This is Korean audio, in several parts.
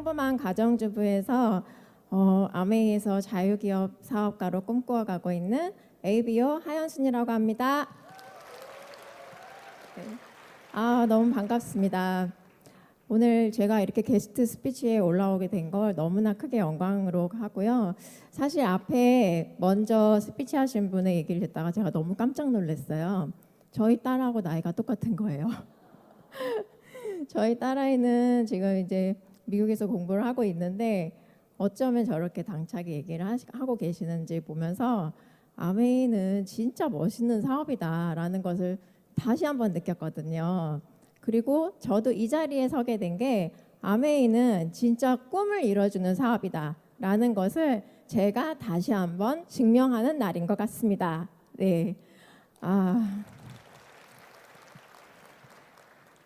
평범한 가정주부에서 아메이에서 자유기업 사업가로 꿈꾸어가고 있는 ABO 하연순이라고 합니다. 네. 너무 반갑습니다. 오늘 제가 이렇게 게스트 스피치에 올라오게 된 걸 너무나 크게 영광으로 하고요. 사실 앞에 먼저 스피치 하신 분의 얘기를 듣다가 제가 너무 깜짝 놀랐어요. 저희 딸하고 나이가 똑같은 거예요. 저희 딸아이는 지금 이제 미국에서 공부를 하고 있는데 어쩌면 저렇게 당차게 얘기를 하고 계시는지 보면서 아메이는 진짜 멋있는 사업이다라는 것을 다시 한번 느꼈거든요. 그리고 저도 이 자리에 서게 된 게 아메이는 진짜 꿈을 이뤄주는 사업이다라는 것을 제가 다시 한번 증명하는 날인 것 같습니다. 네.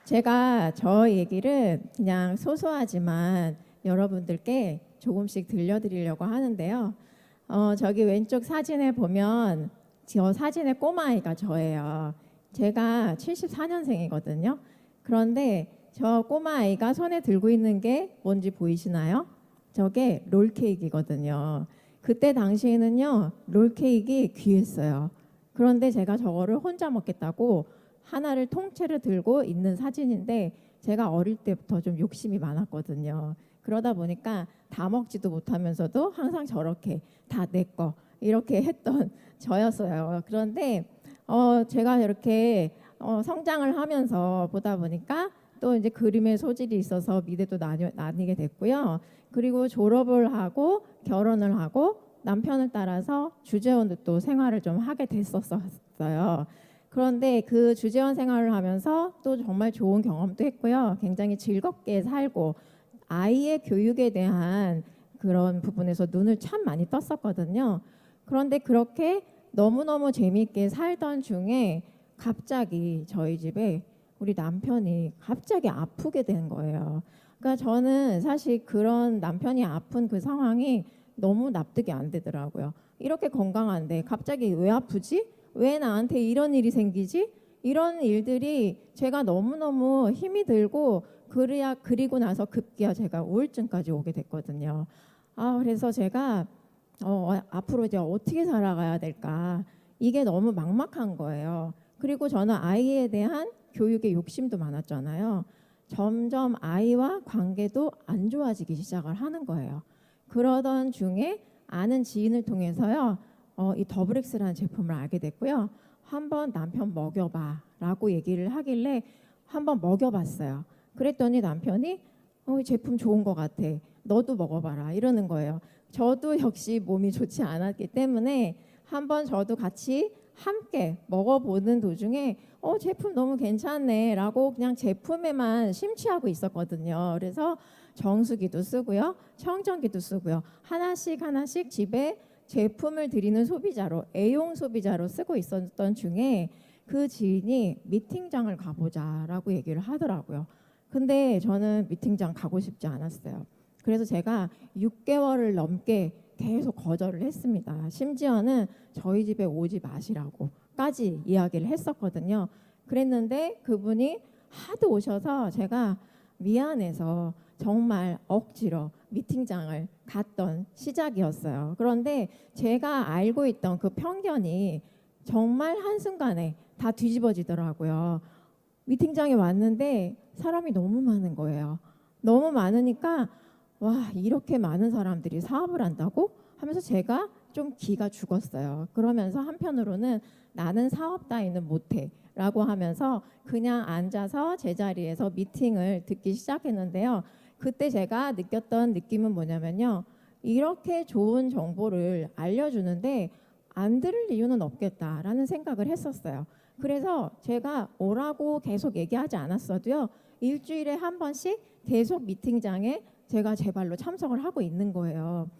제가 저 얘기를 그냥 소소하지만 여러분들께 조금씩 들려드리려고 하는데요. 저기 왼쪽 사진에 보면 저 사진의 꼬마아이가 저예요. 제가 74년생이거든요. 그런데 저 꼬마아이가 손에 들고 있는 게 뭔지 보이시나요? 저게 롤케이크이거든요. 그때 당시에는요, 롤케이크 귀했어요. 그런데 제가 저거를 혼자 먹겠다고 하나를 통째로 들고 있는 사진인데 제가 어릴 때부터 좀 욕심이 많았거든요. 그러다 보니까 다 먹지도 못하면서도 항상 저렇게 다 내 거 이렇게 했던 저였어요. 그런데 제가 이렇게 성장을 하면서 보다 보니까 또 이제 그림의 소질이 있어서 미대도 나뉘게 됐고요. 그리고 졸업을 하고 결혼을 하고 남편을 따라서 주재원도 또 생활을 좀 하게 됐었어요. 그런데 그 주재원 생활을 하면서 또 정말 좋은 경험도 했고요. 굉장히 즐겁게 살고 아이의 교육에 대한 그런 부분에서 눈을 참 많이 떴었거든요. 그런데 그렇게 너무너무 재미있게 살던 중에 갑자기 저희 집에 우리 남편이 갑자기 아프게 된 거예요. 그러니까 저는 사실 그런 남편이 아픈 그 상황이 너무 납득이 안 되더라고요. 이렇게 건강한데 갑자기 왜 아프지? 왜 나한테 이런 일이 생기지? 이런 일들이 제가 너무너무 힘이 들고 그리고 나서 급기야 제가 우울증까지 오게 됐거든요. 그래서 제가 앞으로 이제 어떻게 살아가야 될까? 이게 너무 막막한 거예요. 그리고 저는 아이에 대한 교육에 욕심도 많았잖아요. 점점 아이와 관계도 안 좋아지기 시작을 하는 거예요. 그러던 중에 아는 지인을 통해서요. 이 더블엑스라는 제품을 알게 됐고요. 한번 남편 먹여봐 라고 얘기를 하길래 한번 먹여봤어요. 그랬더니 남편이 이 제품 좋은 것 같아. 너도 먹어봐라 이러는 거예요. 저도 역시 몸이 좋지 않았기 때문에 한번 저도 같이 함께 먹어보는 도중에 제품 너무 괜찮네 라고 그냥 제품에만 심취하고 있었거든요. 그래서 정수기도 쓰고요. 청정기도 쓰고요. 하나씩 집에 제품을 드리는 소비자로 애용 소비자로 쓰고 있었던 중에 그 지인이 미팅장을 가보자라고 얘기를 하더라고요. 근데 저는 미팅장 가고 싶지 않았어요. 그래서 제가 6개월을 넘게 계속 거절을 했습니다. 심지어는 저희 집에 오지 마시라고까지 이야기를 했었거든요. 그랬는데 그분이 하도 오셔서 제가 미안해서 정말 억지로 미팅장을 갔던 시작이었어요. 그런데 제가 알고 있던 그 편견이 정말 한순간에 다 뒤집어지더라고요. 미팅장에 왔는데 사람이 너무 많은 거예요. 너무 많으니까 와, 이렇게 많은 사람들이 사업을 한다고 하면서 제가 좀 기가 죽었어요. 그러면서 한편으로는 나는 사업 따위는 못해 라고 하면서 그냥 앉아서 제자리에서 미팅을 듣기 시작했는데요. 그때 제가 느꼈던 느낌은 뭐냐면요. 이렇게 좋은 정보를 알려주는데 안 들을 이유는 없겠다라는 생각을 했었어요. 그래서 제가 오라고 계속 얘기하지 않았어도요. 일주일에 한 번씩 계속 미팅장에 제가 제 발로 참석을 하고 있는 거예요.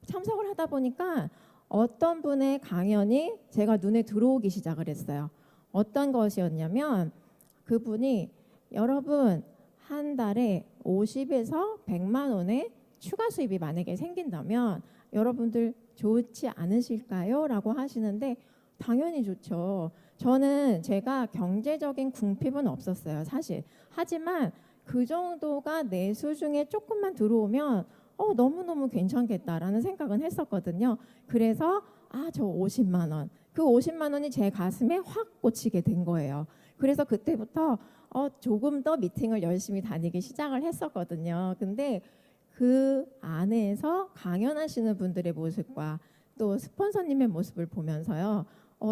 참석을 하다 보니까 어떤 분의 강연이 제가 눈에 들어오기 시작을 했어요. 어떤 것이었냐면 그분이 여러분 한 달에 50에서 100만 원의 추가 수입이 만약에 생긴다면 여러분들 좋지 않으실까요? 라고 하시는데 당연히 좋죠. 저는 제가 경제적인 궁핍은 없었어요. 사실. 하지만 그 정도가 내수 중에 조금만 들어오면 너무너무 괜찮겠다라는 생각은 했었거든요. 그래서 저 50만 원. 그 50만 원이 제 가슴에 확 꽂히게 된 거예요. 그래서 그때부터 조금 더 미팅을 열심히 다니기 시작을 했었거든요. 근데 그 안에서 강연하시는 분들의 모습과 또 스폰서님의 모습을 보면서요.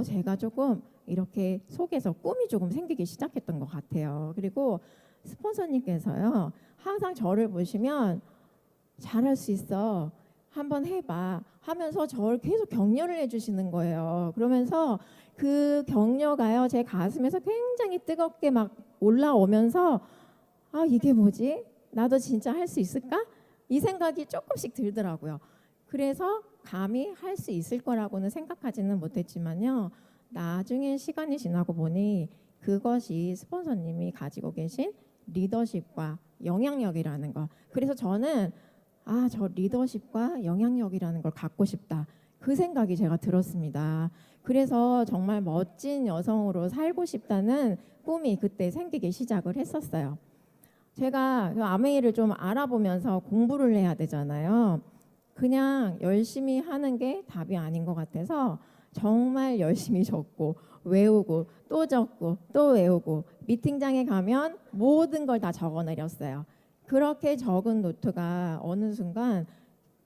제가 조금 이렇게 속에서 꿈이 조금 생기기 시작했던 것 같아요. 그리고 스폰서님께서요. 항상 저를 보시면 잘할 수 있어. 한번 해봐 하면서 저를 계속 격려를 해주시는 거예요. 그러면서 그 격려가요. 제 가슴에서 굉장히 뜨겁게 막 올라오면서 이게 뭐지? 나도 진짜 할 수 있을까? 이 생각이 조금씩 들더라고요. 그래서 감히 할 수 있을 거라고는 생각하지는 못했지만요. 나중에 시간이 지나고 보니 그것이 스폰서님이 가지고 계신 리더십과 영향력이라는 거. 그래서 저는 저 리더십과 영향력이라는 걸 갖고 싶다. 그 생각이 제가 들었습니다. 그래서 정말 멋진 여성으로 살고 싶다는 꿈이 그때 생기기 시작을 했었어요. 제가 그 아메이를 좀 알아보면서 공부를 해야 되잖아요. 그냥 열심히 하는 게 답이 아닌 것 같아서 정말 열심히 적고 외우고 또 적고 또 외우고 미팅장에 가면 모든 걸 다 적어내렸어요. 그렇게 적은 노트가 어느 순간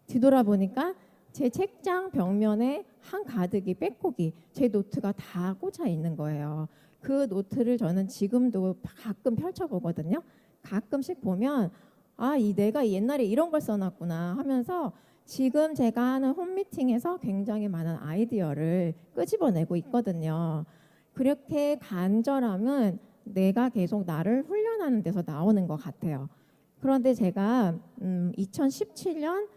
뒤돌아보니까 제 책장 벽면에 한 가득이 빼곡이 제 노트가 다 꽂혀 있는 거예요. 그 노트를 저는 지금도 가끔 펼쳐보거든요. 가끔씩 보면 내가 옛날에 이런 걸 써놨구나 하면서 지금 제가 하는 홈미팅에서 굉장히 많은 아이디어를 끄집어내고 있거든요. 그렇게 간절함은 내가 계속 나를 훈련하는 데서 나오는 것 같아요. 그런데 제가 2017년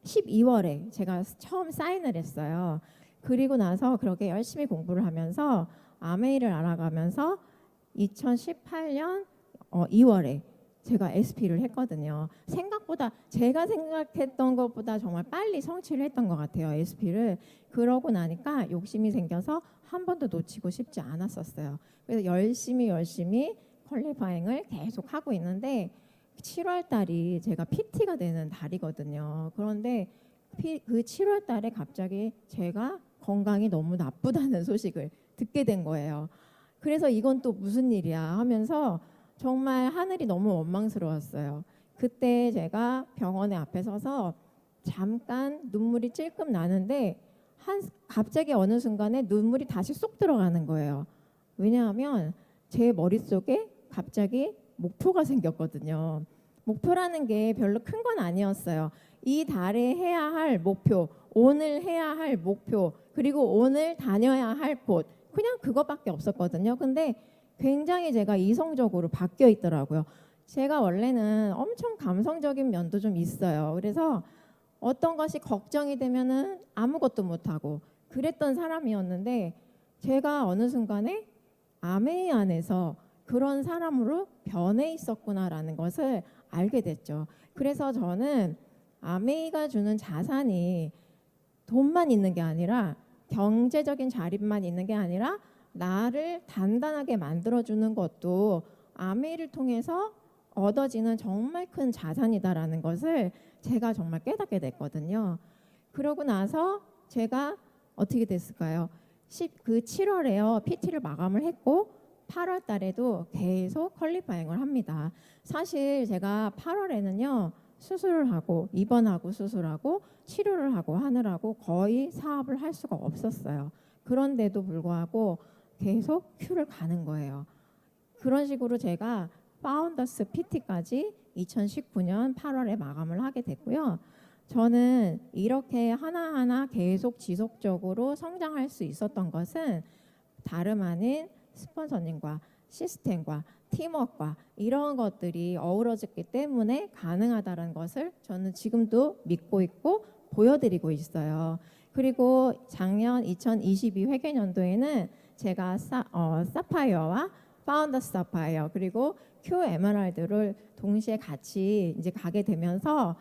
12월에 제가 처음 사인을 했어요. 그리고 나서 그렇게 열심히 공부를 하면서 아메이를 알아가면서 2018년 2월에 제가 SP를 했거든요. 생각보다 제가 생각했던 것보다 정말 빨리 성취를 했던 것 같아요. SP를. 그러고 나니까 욕심이 생겨서 한 번도 놓치고 싶지 않았었어요. 그래서 열심히 퀄리파잉을 계속 하고 있는데 7월 달이 제가 PT가 되는 달이거든요. 그런데 그 7월 달에 갑자기 제가 건강이 너무 나쁘다는 소식을 듣게 된 거예요. 그래서 이건 또 무슨 일이야 하면서 정말 하늘이 너무 원망스러웠어요. 그때 제가 병원에 앞에 서서 잠깐 눈물이 찔끔 나는데 갑자기 어느 순간에 눈물이 다시 쏙 들어가는 거예요. 왜냐하면 제 머릿속에 갑자기 목표가 생겼거든요. 목표라는 게 별로 큰 건 아니었어요. 이 달에 해야 할 목표, 오늘 해야 할 목표, 그리고 오늘 다녀야 할 곳, 그냥 그거밖에 없었거든요. 근데 굉장히 제가 이성적으로 바뀌어 있더라고요. 제가 원래는 엄청 감성적인 면도 좀 있어요. 그래서 어떤 것이 걱정이 되면은 아무것도 못하고 그랬던 사람이었는데 제가 어느 순간에 아메이 안에서 그런 사람으로 변해 있었구나라는 것을 알게 됐죠. 그래서 저는 아메이가 주는 자산이 돈만 있는 게 아니라 경제적인 자립만 있는 게 아니라 나를 단단하게 만들어주는 것도 아메이를 통해서 얻어지는 정말 큰 자산이다라는 것을 제가 정말 깨닫게 됐거든요. 그러고 나서 제가 어떻게 됐을까요? 그 7월에요. PT를 마감을 했고 8월 달에도 계속 퀄리파잉을 합니다. 사실 제가 8월에는요. 수술을 하고 입원하고 수술하고 치료를 하고 하느라고 거의 사업을 할 수가 없었어요. 그런데도 불구하고 계속 큐를 가는 거예요. 그런 식으로 제가 파운더스 PT까지 2019년 8월에 마감을 하게 됐고요. 저는 이렇게 하나하나 계속 지속적으로 성장할 수 있었던 것은 다름 아닌 스폰서님과 시스템과 팀워크와 이런 것들이 어우러졌기 때문에 가능하다는 것을 저는 지금도 믿고 있고 보여드리고 있어요. 그리고 작년 2022 회계연도에는 제가 사파이어와 파운더 사파이어 그리고 큐 에메랄드를 동시에 같이 이제 가게 되면서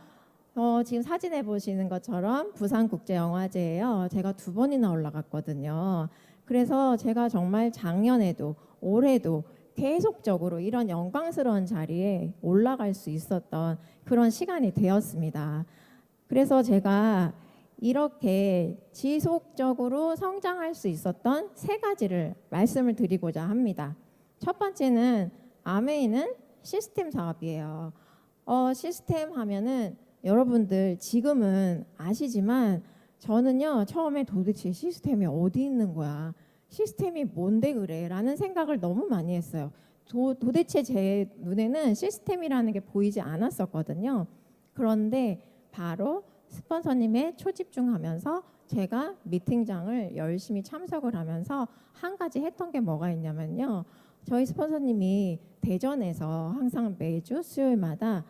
지금 사진에 보시는 것처럼 부산국제영화제예요. 제가 2번이나 올라갔거든요. 그래서 제가 정말 작년에도 올해도 계속적으로 이런 영광스러운 자리에 올라갈 수 있었던 그런 시간이 되었습니다. 그래서 제가 이렇게 지속적으로 성장할 수 있었던 세 가지를 말씀을 드리고자 합니다. 첫 번째는 아메이는 시스템 사업이에요. 시스템 하면은 여러분들 지금은 아시지만 저는요 처음에 도대체 시스템이 어디 있는 거야? 시스템이 뭔데 그래? 라는 생각을 너무 많이 했어요. 도대체 제 눈에는 시스템이라는 게 보이지 않았었거든요. 그런데 바로 스폰서님의 초집중하면서 제가 미팅장을 열심히 참석을 하면서 한 가지 했던 게 뭐가 있냐면요. 저희 스폰서님이 대전에서 항상 매주 수요일마다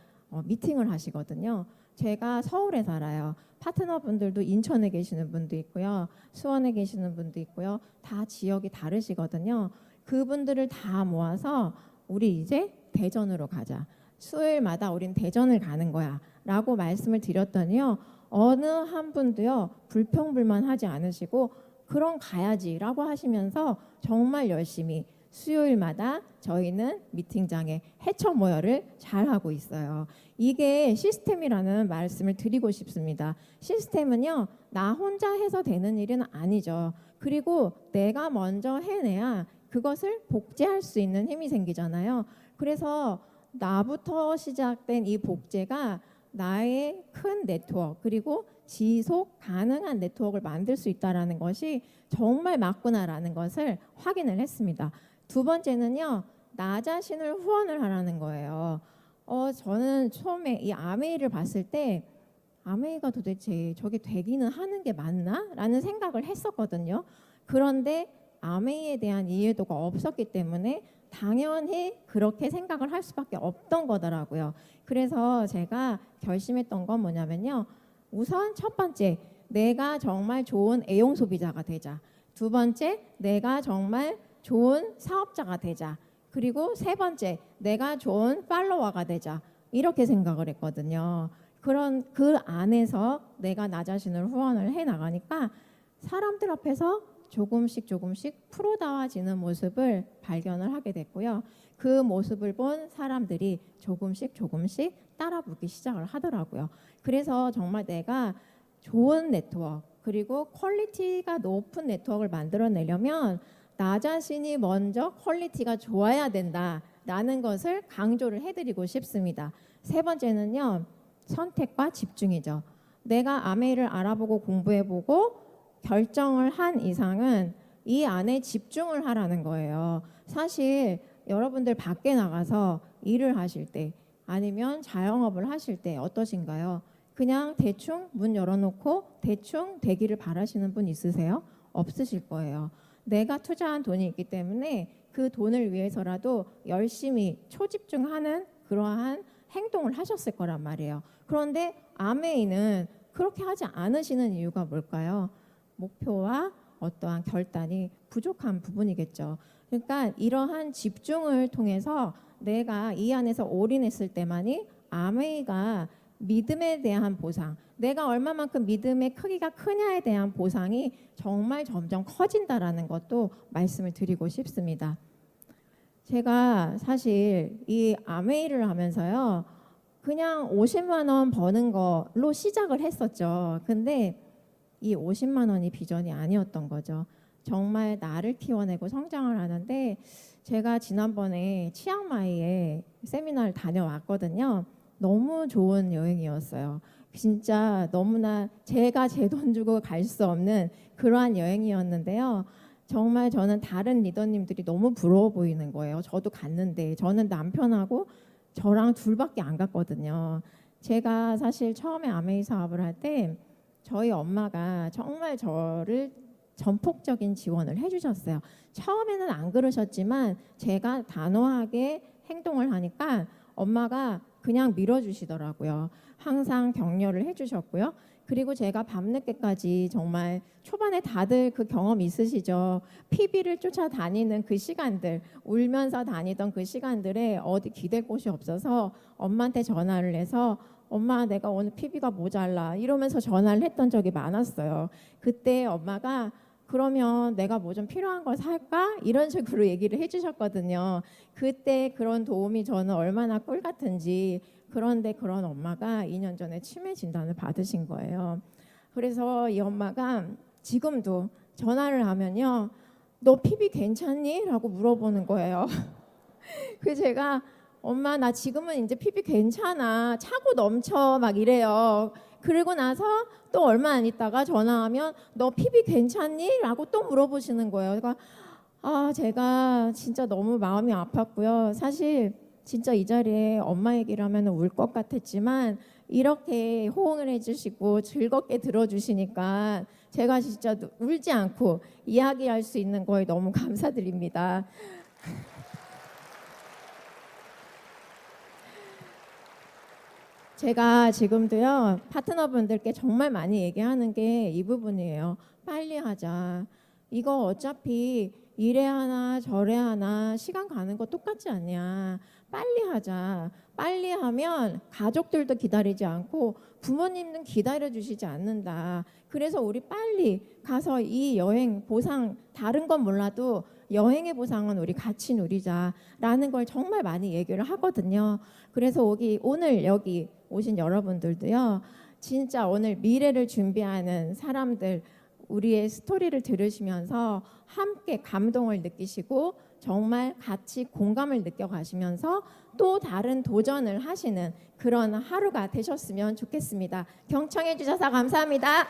미팅을 하시거든요. 제가 서울에 살아요. 파트너분들도 인천에 계시는 분도 있고요. 수원에 계시는 분도 있고요. 다 지역이 다르시거든요. 그분들을 다 모아서 우리 이제 대전으로 가자. 수요일마다 우린 대전을 가는 거야. 라고 말씀을 드렸더니요. 어느 한 분도요. 불평불만하지 않으시고 그럼 가야지라고 하시면서 정말 열심히 수요일마다 저희는 미팅장에 해쳐 모여를 잘 하고 있어요. 이게 시스템이라는 말씀을 드리고 싶습니다. 시스템은요, 나 혼자 해서 되는 일은 아니죠. 그리고 내가 먼저 해내야 그것을 복제할 수 있는 힘이 생기잖아요. 그래서 나부터 시작된 이 복제가 나의 큰 네트워크 그리고 지속 가능한 네트워크를 만들 수 있다는 것이 정말 맞구나라는 것을 확인을 했습니다. 두 번째는요, 나 자신을 후원을 하라는 거예요. 저는 처음에 이 아메이를 봤을 때 아메이가 도대체 저게 되기는 하는 게 맞나? 라는 생각을 했었거든요. 그런데 아메이에 대한 이해도가 없었기 때문에 당연히 그렇게 생각을 할 수밖에 없던 거더라고요. 그래서 제가 결심했던 건 뭐냐면요. 우선 첫 번째, 내가 정말 좋은 애용 소비자가 되자. 두 번째, 내가 정말 좋은 사업자가 되자. 그리고 세 번째, 내가 좋은 팔로워가 되자. 이렇게 생각을 했거든요. 그런 그 안에서 내가 나 자신을 후원을 해 나가니까 사람들 앞에서 조금씩 프로다워지는 모습을 발견을 하게 됐고요. 그 모습을 본 사람들이 조금씩 따라붙기 시작을 하더라고요. 그래서 정말 내가 좋은 네트워크 그리고 퀄리티가 높은 네트워크를 만들어내려면 나 자신이 먼저 퀄리티가 좋아야 된다라는 것을 강조를 해드리고 싶습니다. 세 번째는요. 선택과 집중이죠. 내가 아메이를 알아보고 공부해보고 결정을 한 이상은 이 안에 집중을 하라는 거예요. 사실 여러분들 밖에 나가서 일을 하실 때 아니면 자영업을 하실 때 어떠신가요? 그냥 대충 문 열어놓고 대충 되기를 바라시는 분 있으세요? 없으실 거예요. 내가 투자한 돈이 있기 때문에 그 돈을 위해서라도 열심히 초집중하는 그러한 행동을 하셨을 거란 말이에요. 그런데 아메이는 그렇게 하지 않으시는 이유가 뭘까요? 목표와 어떠한 결단이 부족한 부분이겠죠. 그러니까 이러한 집중을 통해서 내가 이 안에서 올인했을 때만이 아메이가 믿음에 대한 보상, 내가 얼마만큼 믿음의 크기가 크냐에 대한 보상이 정말 점점 커진다라는 것도 말씀을 드리고 싶습니다. 제가 사실 이 아메이를 하면서요, 그냥 50만 원 버는 걸로 시작을 했었죠. 근데 이 50만 원이 비전이 아니었던 거죠. 정말 나를 키워내고 성장을 하는데 제가 지난번에 치앙마이에 세미나를 다녀왔거든요. 너무 좋은 여행이었어요. 진짜 너무나 제가 제 돈 주고 갈 수 없는 그러한 여행이었는데요. 정말 저는 다른 리더님들이 너무 부러워 보이는 거예요. 저도 갔는데 저는 남편하고 저랑 둘밖에 안 갔거든요. 제가 사실 처음에 아메이 사업을 할 때 저희 엄마가 정말 저를 전폭적인 지원을 해주셨어요. 처음에는 안 그러셨지만 제가 단호하게 행동을 하니까 엄마가 그냥 밀어주시더라고요. 항상 격려를 해주셨고요. 그리고 제가 밤늦게까지 정말 초반에 다들 그 경험 있으시죠? PB를 쫓아다니는 그 시간들, 울면서 다니던 그 시간들에 어디 기댈 곳이 없어서 엄마한테 전화를 해서 엄마 내가 오늘 PB가 모자라 이러면서 전화를 했던 적이 많았어요. 그때 엄마가 그러면 내가 뭐 좀 필요한 걸 살까? 이런 식으로 얘기를 해주셨거든요. 그때 그런 도움이 저는 얼마나 꿀 같은지. 그런데 그런 엄마가 2년 전에 치매 진단을 받으신 거예요. 그래서 이 엄마가 지금도 전화를 하면요, 너 피부 괜찮니? 라고 물어보는 거예요. 그래서 제가 엄마 나 지금은 이제 피부 괜찮아, 차고 넘쳐 막 이래요. 그리고 나서 또 얼마 안 있다가 전화하면 너 피부 괜찮니? 라고 또 물어보시는 거예요. 그러니까 제가 진짜 너무 마음이 아팠고요. 사실 진짜 이 자리에 엄마 얘기를 하면 울 것 같았지만 이렇게 호응을 해주시고 즐겁게 들어주시니까 제가 진짜 울지 않고 이야기할 수 있는 거에 너무 감사드립니다. 제가 지금도요, 파트너분들께 정말 많이 얘기하는 게 이 부분이에요. 빨리 하자. 이거 어차피 이래 하나 저래 하나 시간 가는 거 똑같지 않냐. 빨리 하자. 빨리 하면 가족들도 기다리지 않고 부모님은 기다려 주시지 않는다. 그래서 우리 빨리 가서 이 여행 보상, 다른 건 몰라도 여행의 보상은 우리 같이 누리자라는 걸 정말 많이 얘기를 하거든요. 그래서 오늘 여기 오신 여러분들도요, 진짜 오늘 미래를 준비하는 사람들, 우리의 스토리를 들으시면서 함께 감동을 느끼시고 정말 같이 공감을 느껴가시면서 또 다른 도전을 하시는 그런 하루가 되셨으면 좋겠습니다. 경청해 주셔서 감사합니다.